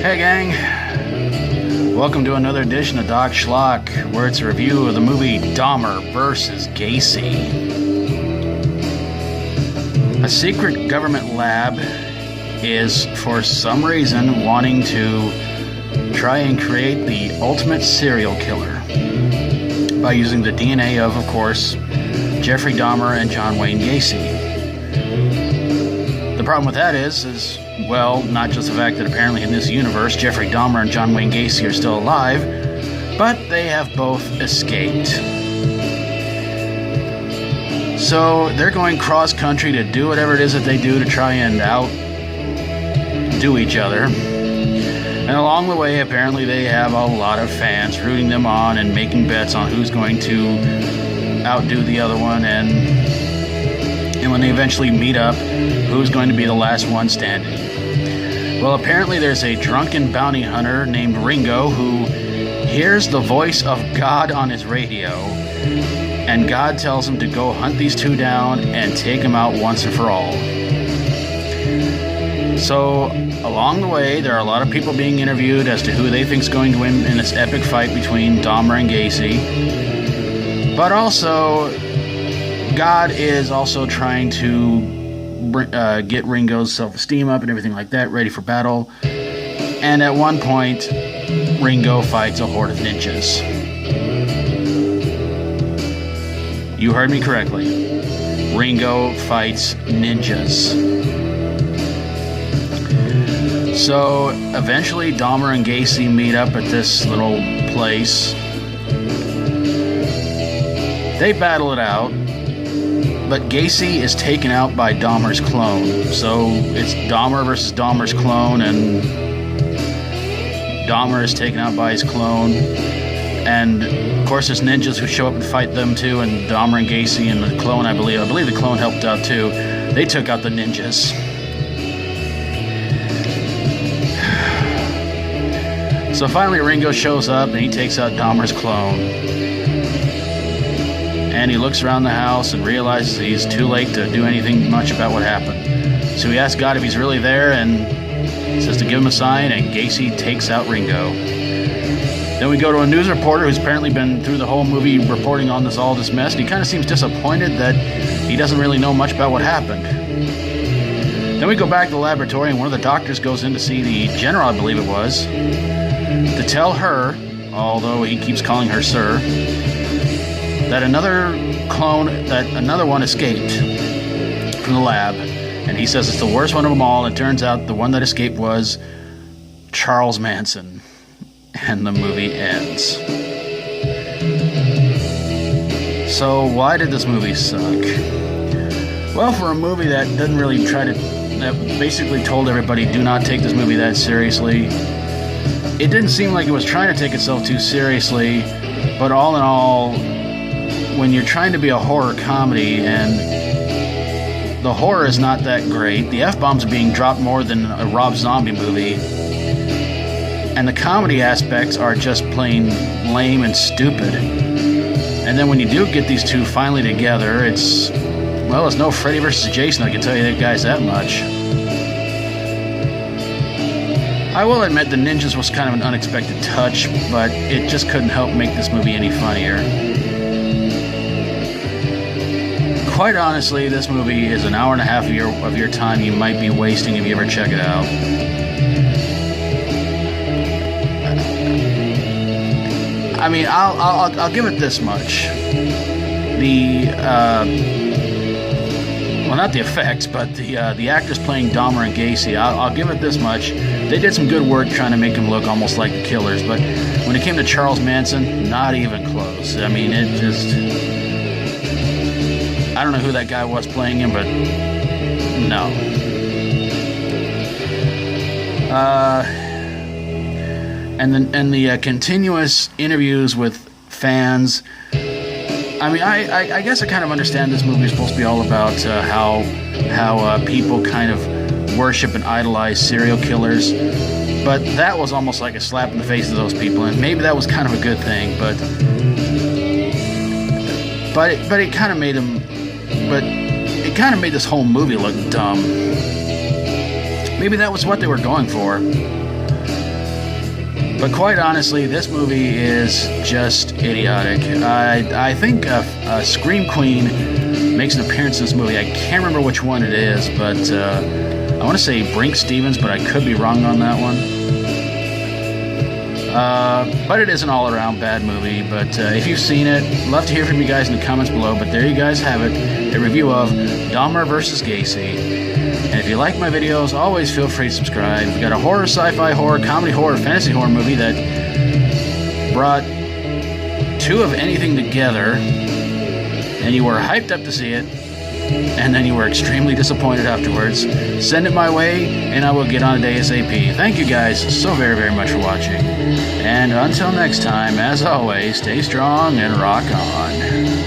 Hey gang, welcome to another edition of Doc Schlock, where it's a review of the movie Dahmer vs. Gacy. A secret government lab is, for some reason, wanting to try and create the ultimate serial killer by using the DNA of course, Jeffrey Dahmer and John Wayne Gacy. The problem with that is, well, not just the fact that apparently in this universe, Jeffrey Dahmer and John Wayne Gacy are still alive, but they have both escaped. So they're going cross-country to do whatever it is that they do to try and outdo each other. And along the way, apparently they have a lot of fans rooting them on and making bets on who's going to outdo the other one, and when they eventually meet up, who's going to be the last one standing. Well, apparently there's a drunken bounty hunter named Ringo who hears the voice of God on his radio, and God tells him to go hunt these two down and take them out once and for all. So, along the way, there are a lot of people being interviewed as to who they think is going to win in this epic fight between Dahmer and Gacy. But also, God is also trying to get Ringo's self-esteem up and everything like that, ready for battle. And at one point, Ringo fights a horde of ninjas. You heard me correctly. Ringo fights ninjas. So eventually Dahmer and Gacy meet up at this little place. They battle it out, but Gacy is taken out by Dahmer's clone. So it's Dahmer versus Dahmer's clone, and Dahmer is taken out by his clone. And of course there's ninjas who show up and fight them too, and Dahmer and Gacy and the clone, I believe the clone helped out too. They took out the ninjas. So finally Ringo shows up and he takes out Dahmer's clone. And he looks around the house and realizes he's too late to do anything much about what happened. So he asks God if he's really there and says to give him a sign, and Gacy takes out Ringo. Then we go to a news reporter who's apparently been through the whole movie reporting on all this mess, and he kind of seems disappointed that he doesn't really know much about what happened. Then we go back to the laboratory, and one of the doctors goes in to see the general, I believe it was, to tell her, although he keeps calling her sir, that another one escaped from the lab, and he says it's the worst one of them all. And it turns out the one that escaped was Charles Manson, and the movie ends. So why did this movie suck? Well, for a movie that didn't really that basically told everybody do not take this movie that seriously, it didn't seem like it was trying to take itself too seriously. But all in all, when you're trying to be a horror comedy and the horror is not that great, the F-bombs are being dropped more than a Rob Zombie movie, and the comedy aspects are just plain lame and stupid. And then when you do get these two finally together, it's no Freddy versus Jason, I can tell you that guys that much. I will admit the ninjas was kind of an unexpected touch, but it just couldn't help make this movie any funnier. Quite honestly, this movie is an hour and a half of your time you might be wasting if you ever check it out. I mean, I'll give it this much. Well, not the effects, but the actors playing Dahmer and Gacy, I'll give it this much. They did some good work trying to make them look almost like the killers, but when it came to Charles Manson, not even close. I mean, it just... I don't know who that guy was playing him, but no. And the continuous interviews with fans. I mean, I guess I kind of understand this movie is supposed to be all about how people kind of worship and idolize serial killers, but that was almost like a slap in the face of those people, and maybe that was kind of a good thing, but it kind of made them. But it kind of made this whole movie look dumb. Maybe that was what they were going for. But quite honestly, this movie is just idiotic. I think a Scream Queen makes an appearance in this movie. I can't remember which one it is, but I want to say Brink Stevens, but I could be wrong on that one. But it is an all-around bad movie. But if you've seen it, love to hear from you guys in the comments below. But there you guys have it, a review of Dahmer vs. Gacy. And if you like my videos, always feel free to subscribe. We've got a horror, sci-fi horror, comedy horror, fantasy horror movie that brought two of anything together, and you were hyped up to see it, and then you were extremely disappointed afterwards. Send it my way, and I will get on it ASAP. Thank you guys so very, very much for watching. And until next time, as always, stay strong and rock on.